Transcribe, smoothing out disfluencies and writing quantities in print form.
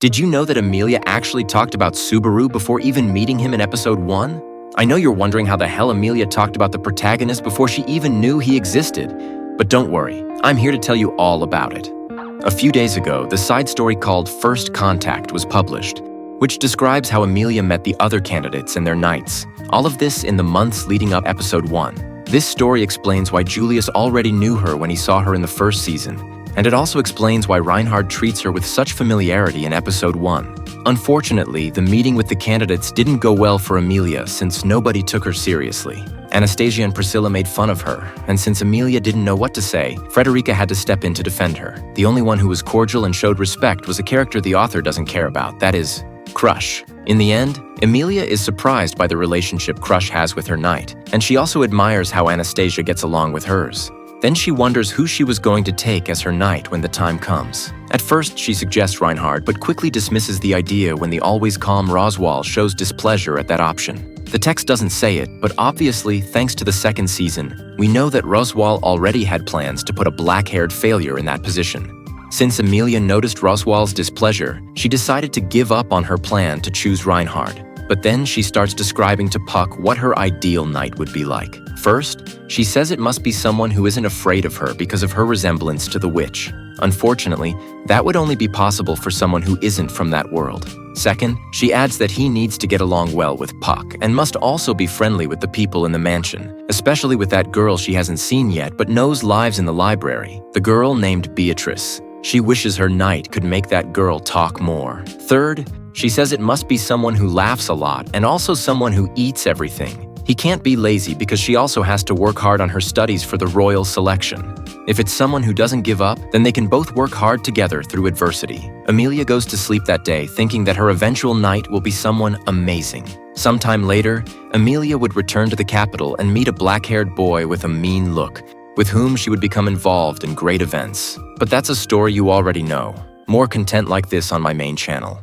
Did you know that Emilia actually talked about Subaru before even meeting him in episode 1? I know you're wondering how the hell Emilia talked about the protagonist before she even knew he existed. But don't worry, I'm here to tell you all about it. A few days ago, the side story called First Contact was published, which describes how Emilia met the other candidates and their knights. All of this in the months leading up episode 1. This story explains why Julius already knew her when he saw her in the first season, and it also explains why Reinhard treats her with such familiarity in episode 1. Unfortunately, the meeting with the candidates didn't go well for Emilia since nobody took her seriously. Anastasia and Priscilla made fun of her, and since Emilia didn't know what to say, Frederica had to step in to defend her. The only one who was cordial and showed respect was a character the author doesn't care about, that is, Crush. In the end, Emilia is surprised by the relationship Crush has with her knight, and she also admires how Anastasia gets along with hers. Then she wonders who she was going to take as her knight when the time comes. At first, she suggests Reinhard, but quickly dismisses the idea when the always calm Roswal shows displeasure at that option. The text doesn't say it, but obviously, thanks to the second season, we know that Roswal already had plans to put a black-haired failure in that position. Since Emilia noticed Roswal's displeasure, she decided to give up on her plan to choose Reinhard. But then she starts describing to Puck what her ideal knight would be like. First, she says it must be someone who isn't afraid of her because of her resemblance to the witch. Unfortunately, that would only be possible for someone who isn't from that world. Second, she adds that he needs to get along well with Puck and must also be friendly with the people in the mansion, especially with that girl she hasn't seen yet but knows lives in the library, the girl named Beatrice. She wishes her knight could make that girl talk more. Third, she says it must be someone who laughs a lot and also someone who eats everything. He can't be lazy because she also has to work hard on her studies for the royal selection. If it's someone who doesn't give up, then they can both work hard together through adversity. Emilia goes to sleep that day thinking that her eventual knight will be someone amazing. Sometime later, Emilia would return to the capital and meet a black-haired boy with a mean look, with whom she would become involved in great events. But that's a story you already know. More content like this on my main channel.